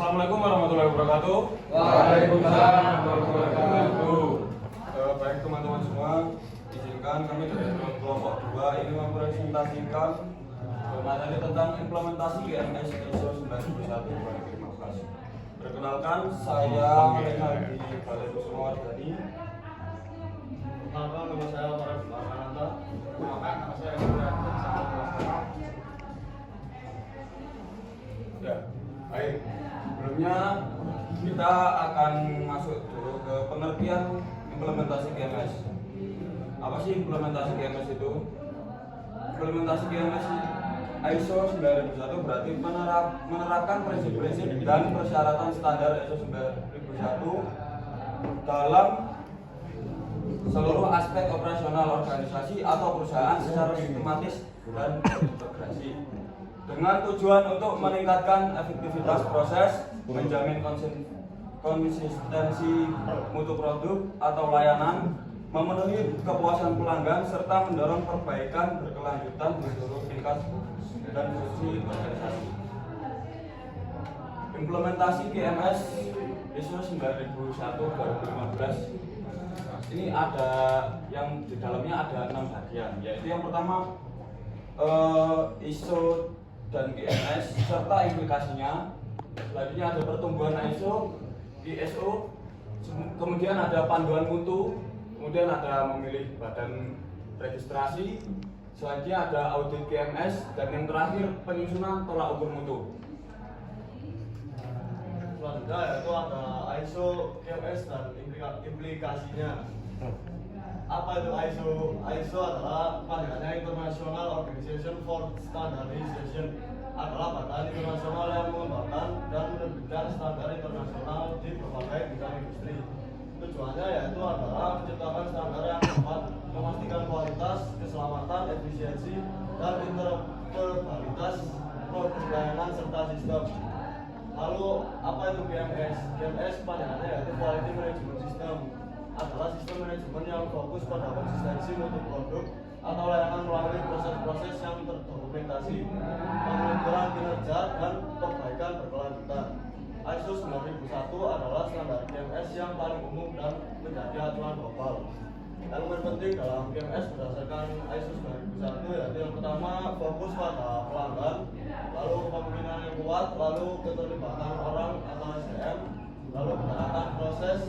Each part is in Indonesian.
Assalamualaikum warahmatullahi wabarakatuh. Waalaikumsalam warahmatullahi wabarakatuh. Baik teman-teman semua, izinkan kami dari kelompok 2 ini mempresentasikan materi tentang implementasi GMS ISO 9001-2015. Perkenalkan, saya Renaldi Balai Kusuma Wardani. Perkenalkan, nama saya Farah Marmananta. Perkenalkan, nama saya Hendra. Ya, baik. Sebelumnya kita akan masuk dulu ke pengertian implementasi GMS. Apa sih implementasi GMS itu? Implementasi GMS ISO 9001 berarti menerapkan prinsip-prinsip dan persyaratan standar ISO 9001 dalam seluruh aspek operasional organisasi atau perusahaan secara sistematis dan terintegrasi dengan tujuan untuk meningkatkan efektivitas proses, menjamin konsistensi mutu produk atau layanan, memenuhi kepuasan pelanggan, serta mendorong perbaikan berkelanjutan di seluruh tingkat dan fungsi organisasi. Implementasi GMS ISO 9001-2015 ini ada yang di dalamnya ada 6 bagian, yaitu yang pertama ISO dan GMS serta implikasinya. Selanjutnya ada pertumbuhan ISO, ISO, kemudian ada panduan mutu, kemudian ada memilih badan registrasi, selanjutnya ada audit GMS, dan yang terakhir penyusunan tolak ukur mutu. Selanjutnya yaitu ada ISO, GMS dan implikasinya. Apa itu ISO? ISO adalah panggilannya International Organization for Standardization, adalah badan internasional yang mengembangkan dan menerbitkan standar internasional di berbagai bidang industri. Tujuannya yaitu adalah menciptakan standar yang dapat memastikan kualitas, keselamatan, efisiensi, dan interoperabilitas produk layanan serta sistem. Lalu apa itu GMS? GMS panggilannya yaitu Quality Management System, adalah sistem manajemen yang fokus pada konsistensi mutu produk atau layanan melalui proses-proses yang terdokumentasi, pengukuran kinerja dan perbaikan berkelanjutan. ISO 9001 adalah standar GMS yang paling umum dan menjadi acuan global. Elemen penting dalam GMS berdasarkan ISO 9001 yaitu yang pertama fokus pada pelanggan, lalu kepemimpinan yang kuat, lalu keterlibatan orang atau SDM, lalu penerapan proses,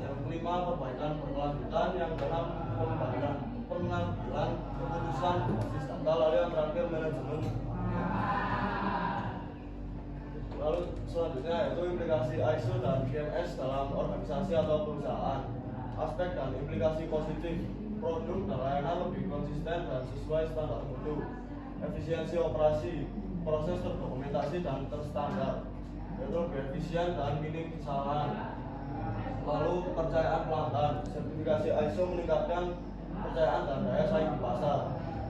yang kelima perbaikan berkelanjutan, yang keenam pengambilan keputusan berbasis data, lalu yang terakhir manajemen. Lalu selanjutnya yaitu implikasi ISO dan GMS dalam organisasi atau perusahaan. Aspek dan implikasi positif, produk dan layanan lebih konsisten dan sesuai standar mutu. Efisiensi operasi, proses terdokumentasi dan terstandar, yaitu lebih efisien dan minim kesalahan. Lalu kepercayaan pelanggan, sertifikasi ISO meningkatkan kepercayaan dan daya saing di pasar.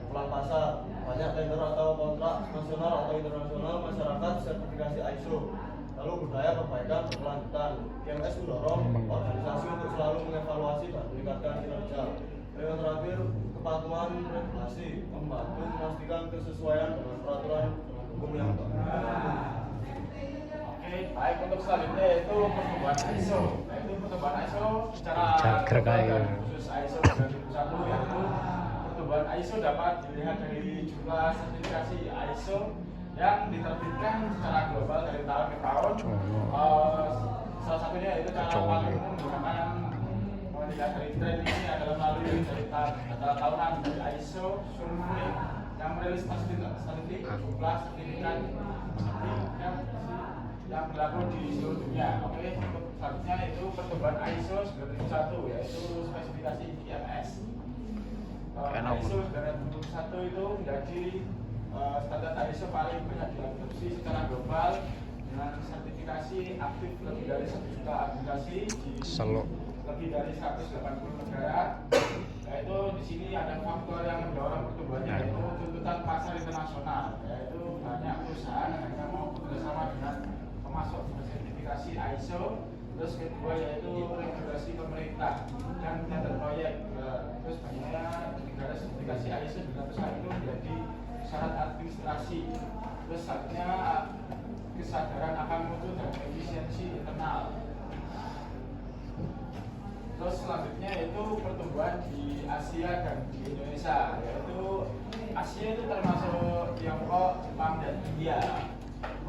Pelan pasar, banyak tender atau kontrak nasional atau internasional masyarakat sertifikasi ISO. Lalu budaya perbaikan berkelanjutan, GMS mendorong organisasi untuk selalu mengevaluasi dan meningkatkan kinerja. Yang terakhir, kepatuhan regulasi, membantu memastikan kesesuaian dengan peraturan hukum yang berlaku. Oke, baik, untuk selanjutnya yaitu pertumbuhan ISO. Yaitu pertumbuhan ISO secara khusus ISO 9001 yaitu pertumbuhan ISO dapat dilihat dari jumlah sertifikasi ISO yang diterbitkan secara global dari tahun ke tahun. Salah satunya yaitu cara paling umum menggunakan melihat dari tren ini adalah melalui dari data tahunan dari ISO Sulfuric yang merilis statistik jumlah sertifikat yang berlaku di seluruh dunia. Oke, untuk selanjutnya itu pertumbuhan ISO 9001 yaitu spesifikasi GMS. ISO 9001 itu menjadi standar ISO paling banyak diadopsi secara global dengan sertifikasi aktif lebih dari 1 juta aplikasi di lebih dari 180 negara. Yaitu di sini ada faktor yang mendorong pertumbuhannya yaitu tuntutan pasar internasional, yaitu banyak perusahaan yang hanya mau bekerjasama dengan pemasok sertifikasi ISO. Terus kedua yaitu regulasi pemerintah dan tender proyek. Terus banyaknya negara sertifikasi ISO 9001 itu menjadi syarat administrasi. Terus selanjutnya kesadaran akan mutu dan efisiensi internal. Terus selanjutnya itu pertumbuhan di Asia dan di Indonesia, yaitu Asia itu termasuk Tiongkok, Jepang, dan India,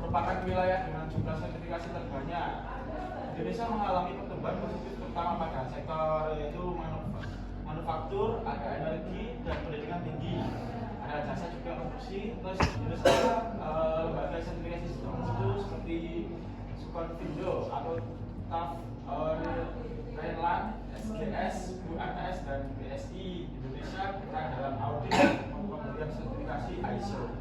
merupakan wilayah dengan jumlah sertifikasi terbanyak. Indonesia mengalami pertumbuhan positif terutama pada sektor yaitu manufaktur, ada energi, dan pendidikan tinggi, ada jasa juga produksi. Terus Indonesia lembaga sertifikasi sistem itu seperti Sukonvindo atau TAF, Rheinland, SGS, UMS, dan BSI. Indonesia berperan dalam audit dan pemberian sertifikasi ISO.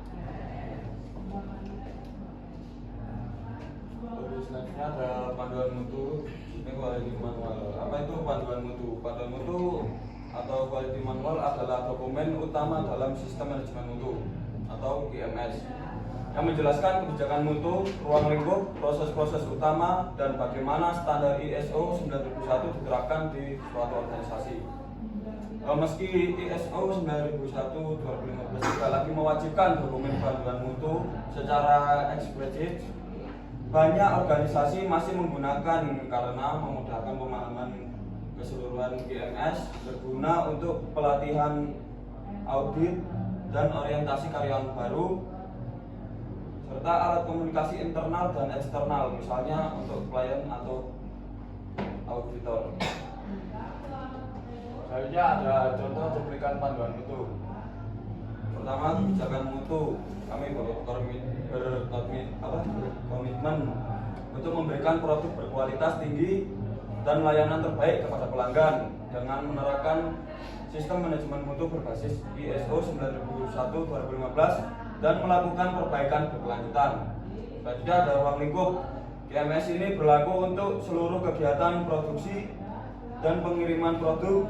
Terus selanjutnya ada panduan mutu. Ini quality manual. Apa itu panduan mutu? Panduan mutu atau quality manual adalah dokumen utama dalam sistem manajemen mutu atau QMS yang menjelaskan kebijakan mutu, ruang lingkup, proses-proses utama, dan bagaimana standar ISO 9001 diterapkan di suatu organisasi. Meski ISO 9001-2015 tidak lagi mewajibkan dokumen panduan mutu secara eksplisit, banyak organisasi masih menggunakan karena memudahkan pemahaman keseluruhan QMS, berguna untuk pelatihan audit dan orientasi karyawan baru, serta alat komunikasi internal dan eksternal, misalnya untuk klien atau auditor. Selanjutnya ada contoh cuplikan panduan mutu. Pertama, kebijakan mutu. Kami berkomitmen untuk memberikan produk berkualitas tinggi dan layanan terbaik kepada pelanggan dengan menerapkan sistem manajemen mutu berbasis ISO 9001-2015 dan melakukan perbaikan berkelanjutan. Selanjutnya ada ruang lingkup. QMS ini berlaku untuk seluruh kegiatan produksi dan pengiriman produk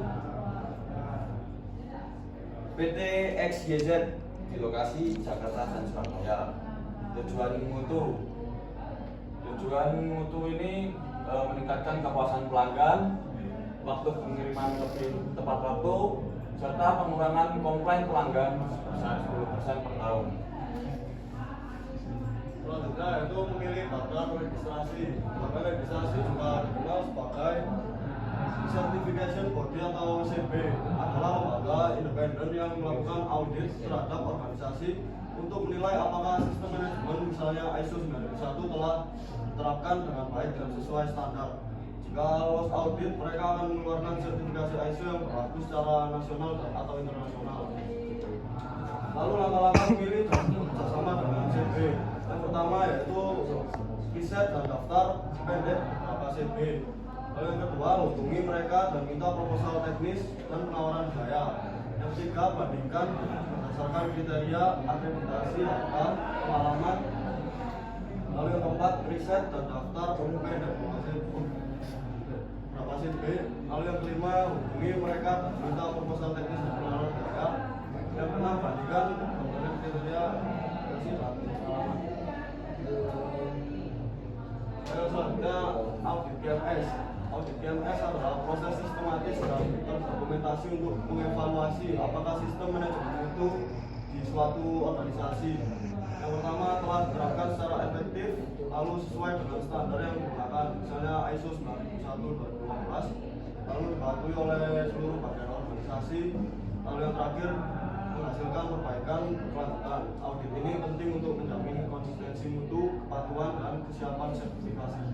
PT XYZ di lokasi Jakarta dan Surabaya. Tujuan mutu ini meningkatkan kepuasan pelanggan, waktu pengiriman lebih tepat waktu, serta pengurangan komplain pelanggan sebesar 10% per tahun. Selanjutnya itu memilih badan registrasi. Badan registrasi juga dikenal sebagai Certification Body atau CB, adalah lembaga independen yang melakukan audit terhadap organisasi untuk menilai apakah sistem manajemen misalnya ISO 9001 telah diterapkan dengan baik dan sesuai standar. Jika lolos audit, mereka akan mengeluarkan sertifikasi ISO yang berlaku secara nasional atau internasional. Lalu langkah-langkah memilih dan bekerjasama dengan CB. Yang pertama yaitu riset dan daftar pendek atau CB. Lalu yang kedua, hubungi mereka dan minta proposal teknis dan penawaran biaya. Yang ketiga, bandingkan berdasarkan kriteria akreditasi, harga, pengalaman. Lalu yang keempat, riset dan daftar pendek berapa CB. Lalu yang kelima, hubungi mereka dan minta proposal teknis dan penawaran biaya. Yang keenam, bandingkan berbagai kriteria akreditasi dan pengalaman. Selanjutnya, audit QMS. Audit QMS adalah proses sistematis dan terdokumentasi untuk mengevaluasi apakah sistem manajemen mutu di suatu organisasi. Yang pertama, telah diterapkan secara efektif lalu sesuai dengan standar yang digunakan, misalnya ISO 9001-2015, lalu dipatuhi oleh seluruh bagian organisasi. Lalu yang terakhir, menghasilkan perbaikan berkelanjutan. Audit ini penting untuk menjamin konsistensi mutu, kepatuhan, dan kesiapan sertifikasi.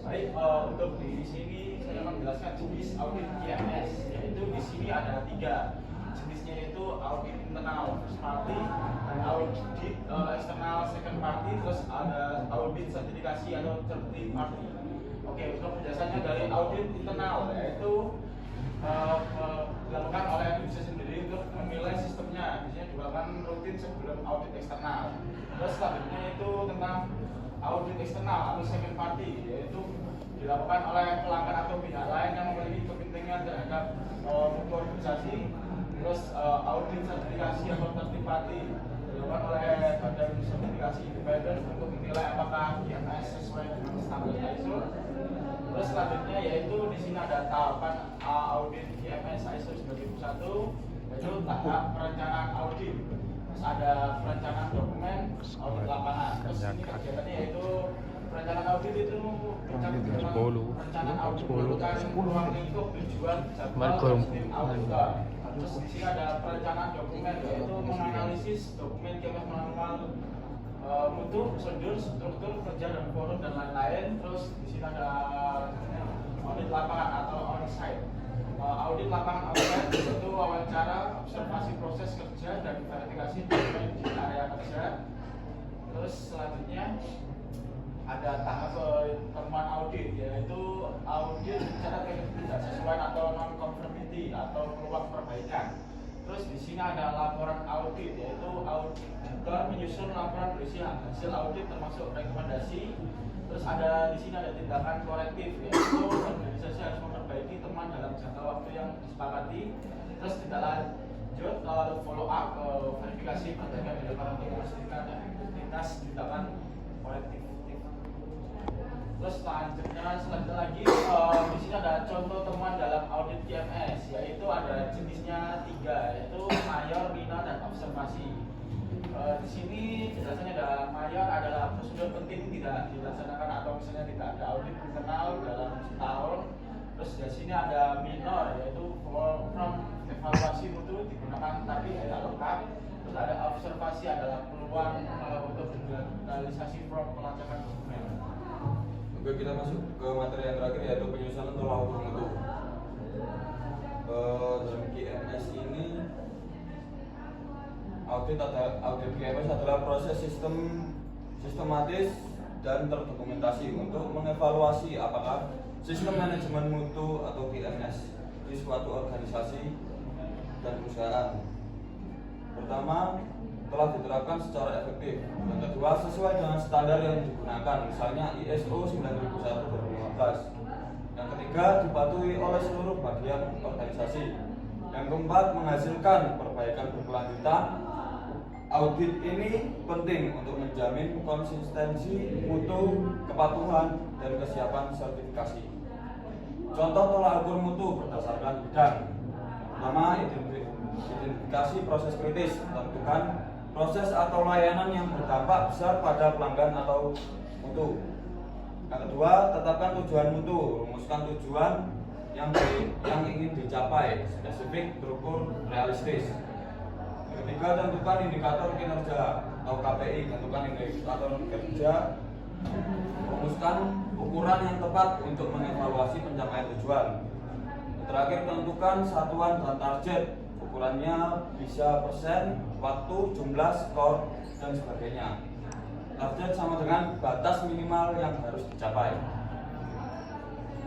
Baik, untuk di sini saya akan menjelaskan jenis audit QMS, yaitu di sini ada 3 jenisnya, yaitu audit internal first party, audit eksternal second party, terus ada audit sertifikasi atau third party. Oke, untuk penjelasannya dari audit internal, yaitu dilakukan oleh Indonesia sendiri untuk menilai sistemnya, biasanya dilakukan rutin sebelum audit eksternal. Terus selanjutnya itu tentang audit eksternal atau second party, yaitu dilakukan oleh pelanggan atau pihak lain yang memiliki kepentingan terhadap mutu organisasi. Terus audit sertifikasi atau third party dilakukan oleh badan sertifikasi independen untuk menilai apakah QMS sesuai dengan standar ISO. Terus selanjutnya yaitu di sini ada tahapan audit QMS ISO 9001, yaitu tahap perencanaan audit. terus ada perencanaan dokumen, audit lapangan. Terus ini kegiatannya yaitu perencanaan audit itu perencanaan audit menentukan ruang lingkup tujuan jadwal sistem auditor. Terus di sini ada perencanaan dokumen yaitu menganalisis dokumen KMS manual, mutu, prosedur, struktur kerja dan forum dan lain-lain. Terus di sini ada audit lapangan atau on-site. Audit lapangan on-site itu wawancara, observasi proses kerja dan verifikasi dokumen di area kerja. Terus selanjutnya ada tahap temuan audit, yaitu audit secara tidak sesuai atau non-conformity atau peluang perbaikan. Terus di sini ada laporan audit, yaitu auditor menyusun laporan berisi hasil audit termasuk rekomendasi. Terus ada di sini ada tindakan korektif, yaitu organisasi harus memperbaiki temuan dalam jangka waktu yang disepakati. Terus tidak lanjut follow up verifikasi perbaikan dari para memastikan efektivitas tindakan korektif. Terus selanjutnya lagi di sini ada contoh temuan dalam audit KMS, yaitu ada jenisnya 3, yaitu mayor, minor, dan observasi. Di sini penjelasannya ada mayor adalah prosedur penting tidak dilaksanakan atau misalnya tidak ada audit internal dalam setahun. Terus di sini ada minor, yaitu from evaluasi mutu digunakan tapi tidak lengkap. Terus ada observasi adalah peluang untuk digitalisasi from pelacakan dokumen. Oke, kita masuk ke materi yang terakhir yaitu penyusunan tolak ukur mutu. Dalam KMS ini audit KMS adalah proses sistematis dan terdokumentasi untuk mengevaluasi apakah sistem manajemen mutu atau KMS di suatu organisasi dan perusahaan pertama telah diterapkan secara efektif, yang kedua sesuai dengan standar yang digunakan, misalnya ISO 9001/2015, yang ketiga dipatuhi oleh seluruh bagian organisasi, yang keempat menghasilkan perbaikan berkelanjutan. Audit ini penting untuk menjamin konsistensi mutu, kepatuhan, dan kesiapan sertifikasi. Contoh tolak ukur mutu berdasarkan bidang. Pertama, identifikasi proses kritis, tentukan proses atau layanan yang berdampak besar pada pelanggan atau mutu. Yang kedua, tetapkan tujuan mutu, rumuskan tujuan yang ingin dicapai, spesifik, terukur, realistis. Yang ketiga, tentukan indikator kinerja atau KPI, tentukan indikator kerja, rumuskan ukuran yang tepat untuk mengevaluasi pencapaian tujuan. Terakhir, tentukan satuan dan target, ukurannya bisa persen, waktu, jumlah, skor, dan sebagainya. Target sama dengan batas minimal yang harus dicapai.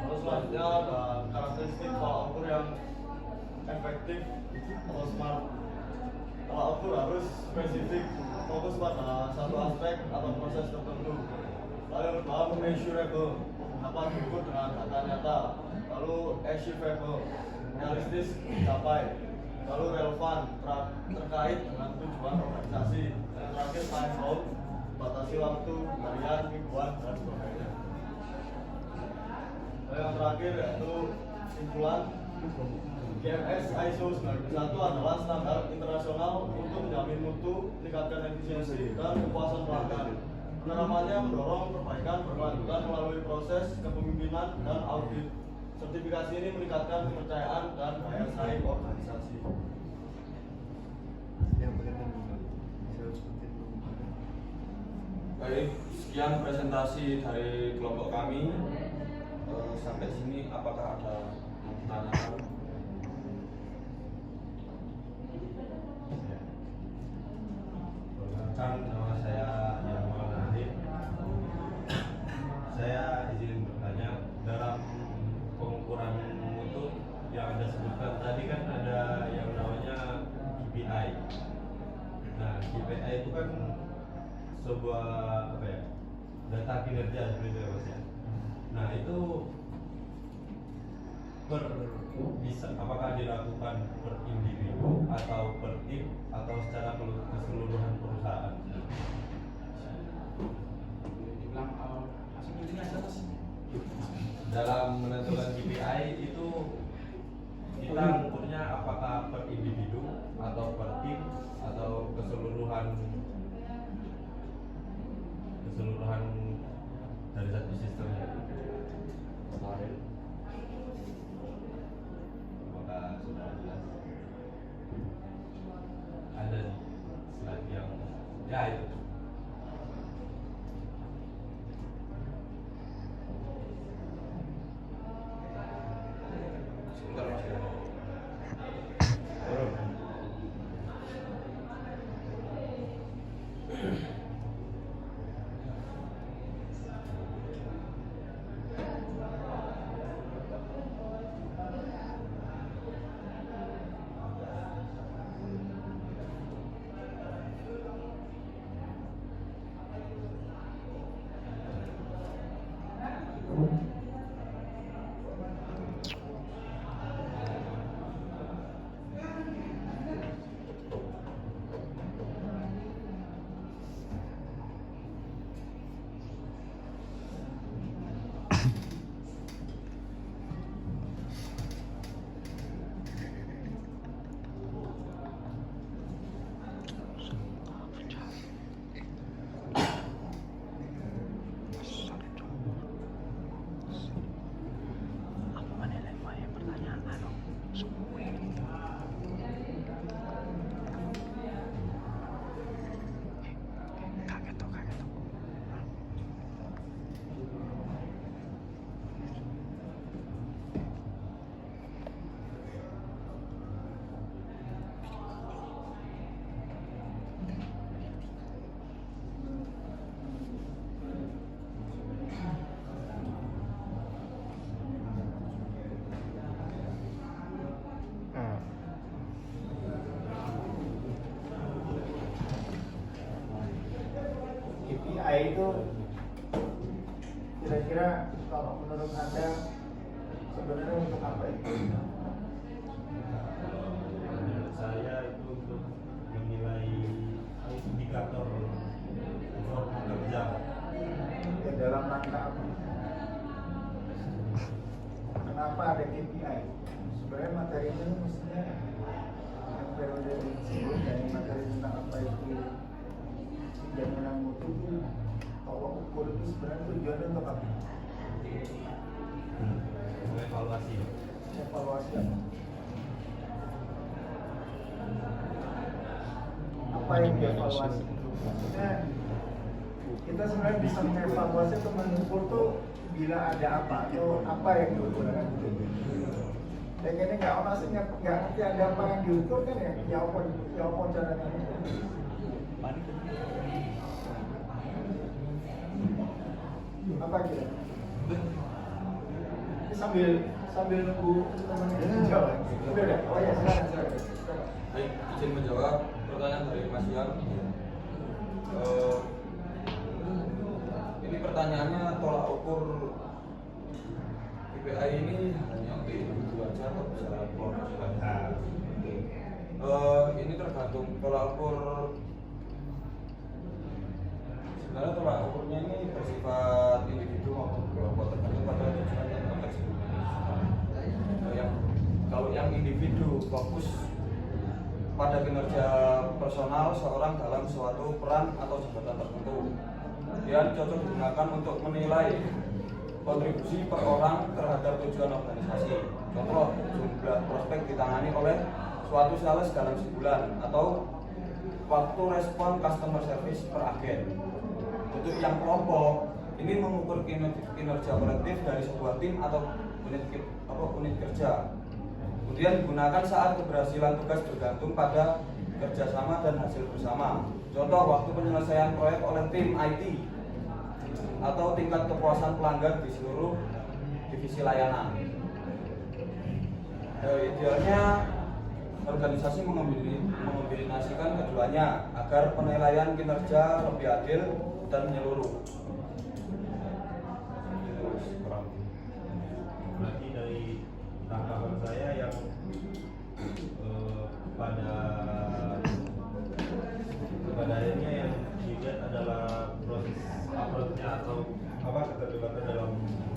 Terus selanjutnya ada karakteristik tolak ukur yang efektif atau smart. Tolak ukur harus spesifik, fokus pada satu aspek atau proses tertentu. Lalu yang kedua, measurable, dapat diukur dengan data nyata. Lalu achievable, realistis dicapai. Lalu relevan, terkait dengan tujuan organisasi. Dan terakhir, time bound, batasi waktu, harian, mingguan, dan sebagainya. Dan yang terakhir yaitu simpulan, KMS ISO 9001 adalah standar internasional untuk menjamin mutu, meningkatkan efisiensi, dan kepuasan pelanggan. Penerapannya mendorong perbaikan berkelanjutan melalui proses kepemimpinan dan audit. Sertifikasi ini meningkatkan kepercayaan dan daya saing organisasi. Baik, sekian presentasi dari kelompok kami. Sampai sini apakah ada yang ditanyakan? Nama saya Yamal Nadif. Saya izin bertanya, dalam pengukuran mutu yang Anda sebutkan tadi kan ada yang namanya KPI. Nah, KPI itu kan sebuah data kinerja seperti itu ya Mas ya. Nah, itu apakah dilakukan per individu atau per tim atau secara keseluruhan perusahaan? Dalam menentukan KPI itu kita ukurnya apakah per individu atau per tim atau keseluruhan itu kira-kira kalau menurut Anda sebenarnya untuk apa itu? Menurut saya itu untuk menilai indikator performa kerja. Ya, dalam rangka apa? Kenapa ada KPI? Sebenarnya materinya itu mestinya yang periode disebut dari materi tentang apa itu jaminan mutu itu tolak ukur itu sebenarnya tujuannya untuk apa? Mengevaluasi. Evaluasi apa? Apa yang dievaluasi? Maksudnya kita sebenarnya bisa mengevaluasi atau mengukur tuh bila ada apa atau apa yang diukur kan gitu. Dan ini nggak orang sih nggak ngerti ada apa yang diukur kan ya apa caranya itu. Apa kira? Ini sambil nunggu temennya jawab. Udah. Oh ya silakan. Baik, izin menjawab pertanyaan dari Mas Yan. Ini pertanyaannya tolak ukur KPI ini hanya untuk individu aja atau bisa kelompok juga? Ini tergantung tolak ukur. Sebenarnya tolak ukurnya ini bersifat individu maupun kelompok tergantung pada tujuan dan konteks kalau yang individu fokus pada kinerja personal seorang dalam suatu peran atau jabatan tertentu, dia cocok digunakan untuk menilai kontribusi per orang terhadap tujuan organisasi. Contoh, jumlah prospek ditangani oleh suatu sales dalam sebulan atau waktu respon customer service per agen. Untuk yang kelompok, ini mengukur kinerja kolektif dari sebuah tim atau unit kerja. Kemudian digunakan saat keberhasilan tugas bergantung pada kerjasama dan hasil bersama. Contoh, waktu penyelesaian proyek oleh tim IT atau tingkat kepuasan pelanggan di seluruh divisi layanan. Idealnya organisasi mengombinasikan keduanya agar penilaian kinerja lebih adil dan menyeluruh. Berarti dari tanggapan saya yang pada akhirnya yang dilihat adalah proses uploadnya atau apa keterlibatan dalam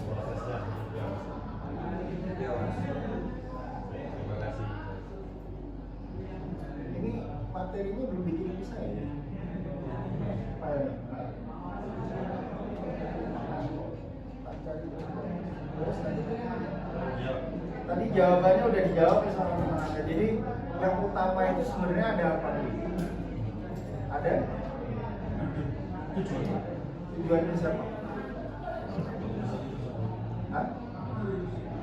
prosesnya. Ya, Mas. Terima kasih. Ini materinya belum bikin bisa ya? Apa ya? Terus Ya, tadi jawabannya udah dijawab ya sama teman Anda. Jadi yang utama itu sebenarnya ada apa? Ada? Tujuannya siapa? Hah?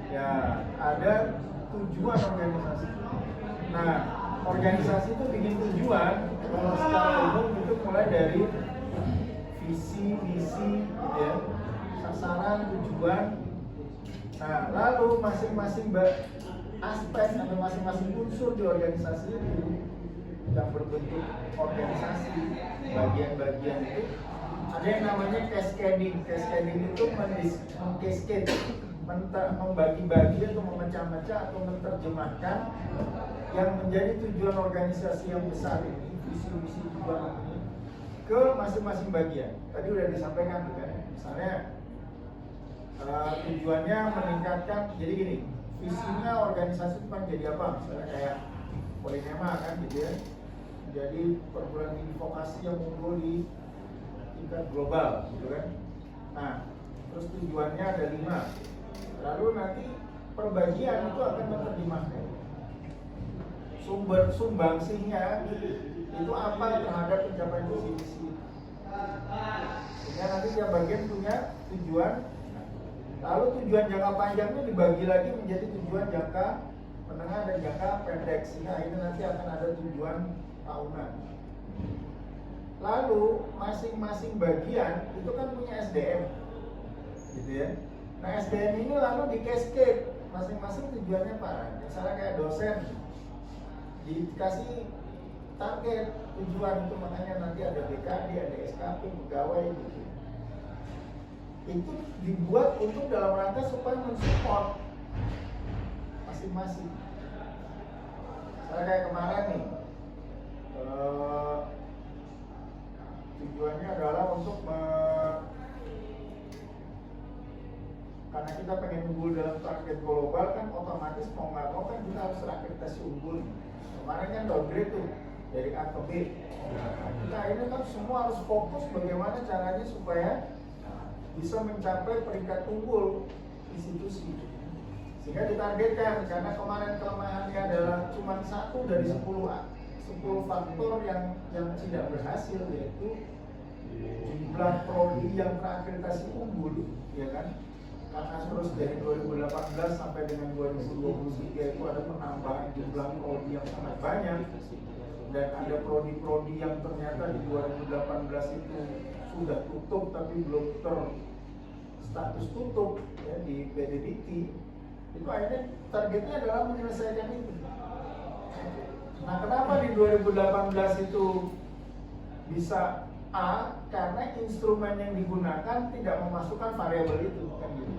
Ya, ada tujuan organisasi. Nah, organisasi itu bikin tujuan kalau secara umum itu mulai dari visi, misi, gitu ya, sasaran, tujuan. Nah, lalu masing-masing aspek atau masing-masing unsur di organisasi itu yang berbentuk organisasi, bagian-bagian itu ada yang namanya cascading. Cascading itu mengcascade, membagi-bagi atau memecah-mecah atau menerjemahkan yang menjadi tujuan organisasi yang besar ini, visi-misi tujuan ini ke masing-masing bagian. Tadi udah disampaikan tuh kan, misalnya tujuannya meningkatkan, jadi gini, visinya organisasi itu kan jadi apa? Misalnya kayak Polinema kan gitu ya, jadi perguruan tinggi vokasi yang unggul di tingkat global gitu kan. Nah, terus tujuannya ada 5. Lalu nanti perbagian itu akan menerjemahkan sumber sumbangsihnya itu apa terhadap pencapaian visi misi. Sehingga nanti tiap bagian punya tujuan. Lalu tujuan jangka panjangnya dibagi lagi menjadi tujuan jangka menengah dan jangka pendek. Sehingga ini nanti akan ada tujuan tahunan. Lalu masing-masing bagian itu kan punya SDM, gitu ya. Nah, SDM ini lalu di cascade masing-masing tujuannya apa? Misalnya kayak dosen dikasih target tujuan itu, makanya nanti ada BKD, ada SKP, pegawai gitu. itu dibuat untuk dalam rangka supaya mensupport masing-masing. Saya kayak kemarin nih, tujuannya adalah untuk karena kita pengen unggul dalam target global kan, otomatis mau nggak mau kan kita harus terakreditasi unggul. Kemarin kan downgrade tuh dari A ke B. Nah, kita ini kan semua harus fokus bagaimana caranya supaya bisa mencapai peringkat unggul institusi. Sehingga ditargetkan, karena kemarin kelemahannya adalah cuma 1 dari 10 faktor yang tidak berhasil, yaitu jumlah prodi yang terakreditasi unggul, ya kan? Karena terus dari 2018 sampai dengan 2023 itu ada penambahan jumlah prodi yang sangat banyak, dan ada prodi-prodi yang ternyata di 2018 itu sudah tutup tapi belum status tutup ya, di PDDT. Itu akhirnya targetnya adalah menyelesaikan itu. Nah, kenapa di 2018 itu bisa A? Karena instrumen yang digunakan tidak memasukkan variabel itu, kan gitu.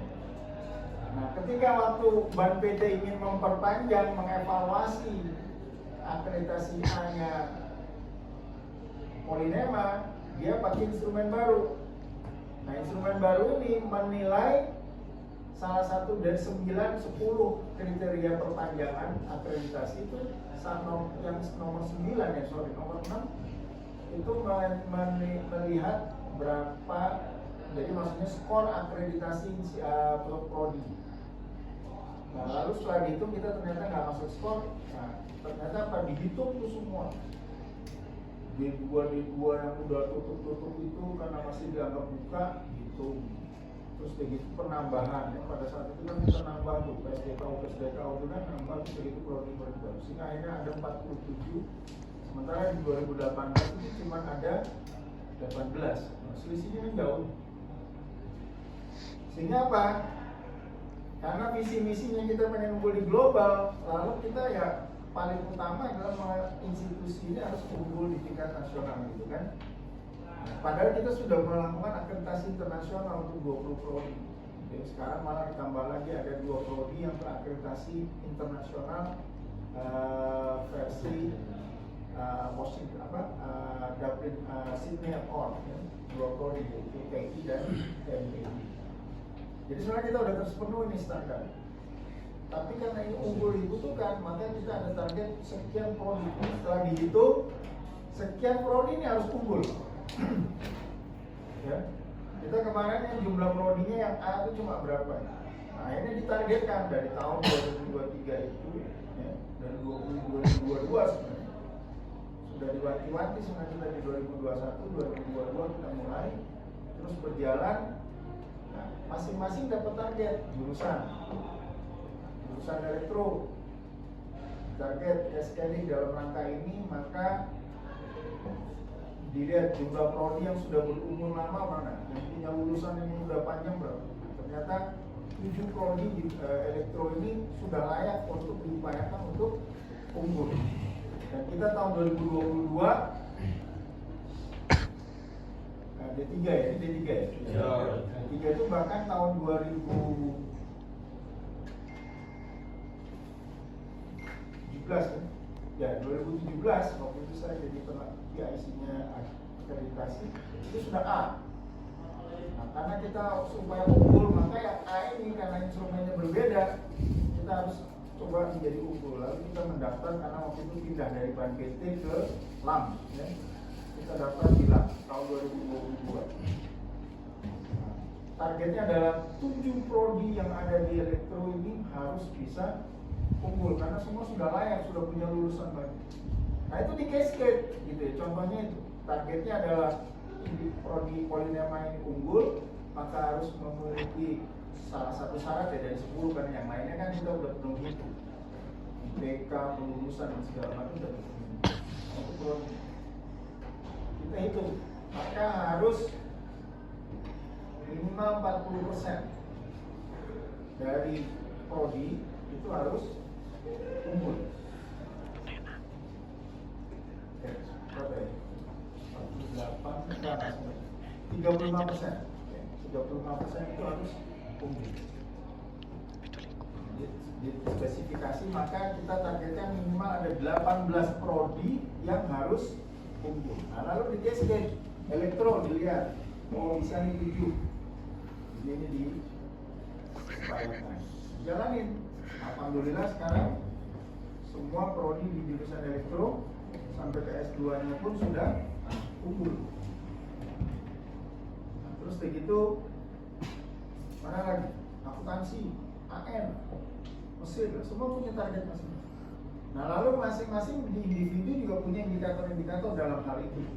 Nah, ketika waktu Ban PT ingin memperpanjang, mengevaluasi akreditasi A-nya Polinema, dia pakai instrumen baru. Nah, instrumen baru ini menilai salah satu dari 9-10 kriteria perpanjangan akreditasi itu yang nomor 9 ya, nomor 6 itu melihat berapa, jadi maksudnya skor akreditasi prodi. Nah, lalu setelah dihitung kita ternyata nggak masuk skor. Nah, ternyata apa, dihitung tuh semua D2 yang udah tutup itu karena masih dianggap buka, hitung. Terus begitu penambahan ya, pada saat itu kan kita nambah tuh PSDKU itu kan nambah begitu prodi baru, sehingga akhirnya ada 47, sementara di 2018 itu cuma ada 18. Nah, selisihnya kan jauh. Sehingga apa? Karena visi-misinya kita pengen unggul di global, lalu kita ya paling utama adalah institusi ini harus unggul di tingkat nasional gitu kan. Padahal kita sudah melakukan akreditasi internasional untuk 20 prodi. Jadi sekarang malah ditambah lagi ada 2 prodi yang terakreditasi internasional versi Dublin Sydney Accord, ya. 2 prodi yaitu TI dan MPI. Jadi sebenarnya kita udah terpenuhi nih standar. Tapi karena ini unggul dibutuhkan, maka kita ada target sekian prodi. Setelah dihitung, sekian prodi ini harus unggul. Ya, kita kemarin yang jumlah prodinya yang A itu cuma berapa? Nah, ini ditargetkan dari tahun 2023 itu ya, dan 2022 sebenarnya sudah diwanti-wanti sebenarnya kita di 2021, 2022 kita mulai terus berjalan. Nah, masing-masing dapat target jurusan elektro, target SKD dalam rangka ini, maka dilihat jumlah prodi yang sudah berumur lama mana, yang punya lulusan yang sudah panjang berapa. Ternyata 7 prodi di elektro ini sudah layak untuk diupayakan untuk unggul. Dan kita tahun 2022 D3 ya, D3 ya. D3 itu bahkan tahun 2017 kan? Ya, 2017 waktu itu saya jadi PIC-nya akreditasi itu sudah A. Nah, karena kita supaya unggul, maka yang A ini karena instrumennya berbeda, kita harus coba menjadi unggul. Lalu kita mendaftar karena waktu itu pindah dari Ban PT ke LAM, ya. Kita daftar di LAM tahun 2022. Nah, targetnya adalah 7 prodi yang ada di elektro ini harus bisa unggul karena semua sudah layak, sudah punya lulusan banyak. Nah, itu di cascade gitu ya. Contohnya itu targetnya adalah prodi Polinema ini unggul, maka harus memiliki salah satu syarat ya dari 10, karena yang lainnya kan kita udah penuhi itu. IPK, kelulusan dan segala macam udah penuhi. Itu prodi. Kita hitung, maka harus minimal 40% dari prodi itu harus unggul. Berapa ya? 35%. 35% itu harus unggul. Di spesifikasi maka kita targetkan minimal ada 18 prodi yang harus unggul. Nah, lalu di cascade elektro dilihat, oh bisa nih 7, ini di jalanin. Alhamdulillah sekarang semua prodi di jurusan elektro sampai ke S2-nya pun sudah unggul. Nah, terus begitu mana lagi? Akuntansi, AN, Mesir, semua punya target masing-masing. Nah, lalu masing-masing di individu juga punya indikator-indikator dalam hal itu.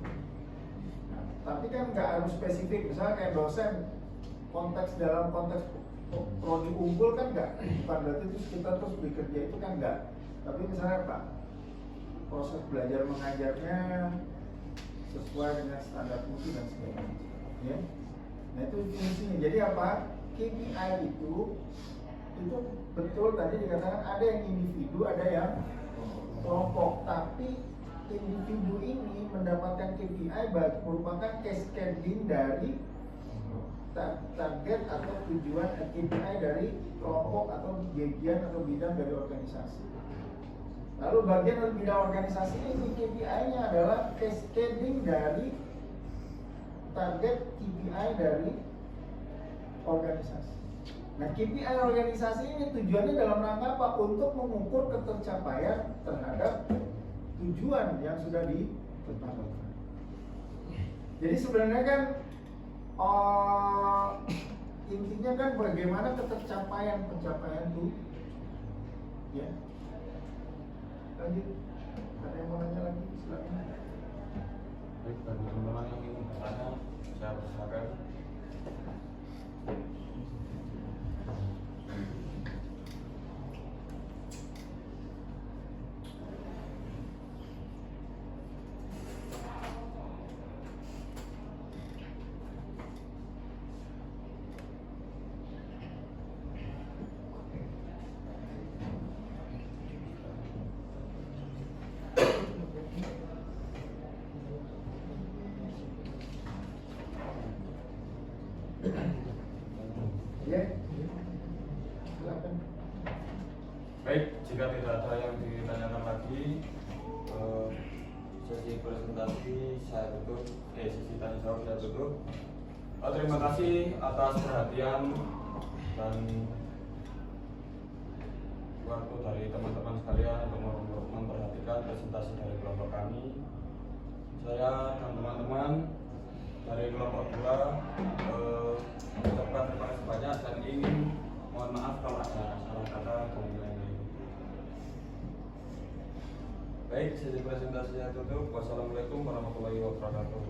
Nah, tapi kan nggak harus spesifik, misalnya kayak dosen dalam konteks prodi unggul kan nggak, bukan berarti terus kita terus bekerja itu kan nggak. Tapi misalnya Pak, proses belajar mengajarnya sesuai dengan standar mutu dan sebagainya, ya. Nah itu fungsinya. Jadi apa? KPI itu betul tadi dikatakan ada yang individu, ada yang kelompok. Tapi individu ini mendapatkan KPI merupakan cascading dari target atau tujuan KPI dari kelompok atau bagian atau bidang dari organisasi. Lalu bagian dari bidang organisasi ini KPI-nya adalah cascading dari target KPI dari organisasi. Nah, KPI organisasi ini tujuannya dalam rangka apa? Untuk mengukur ketercapaian terhadap tujuan yang sudah ditetapkan. Jadi sebenarnya kan intinya kan bagaimana pencapaian itu, ya. Lanjut, ada yang mau nanya lagi? Silakan. Baik, bagi teman-teman yang ingin bertanya, saya persilakan. Ya, silakan. Baik, jika tidak ada yang ditanyakan lagi, sesi presentasi saya tutup, sesi tanya jawab saya tutup. Terima kasih atas perhatian dan waktu dari teman-teman sekalian untuk memperhatikan presentasi dari kelompok kami. Saya dan teman-teman dari kelompok 2 mengucapkan terima kasih banyak dan ingin mohon maaf kalau ada salah kata dan lain-lain. Baik, sesi presentasi saya tutup. Wassalamualaikum warahmatullahi wabarakatuh.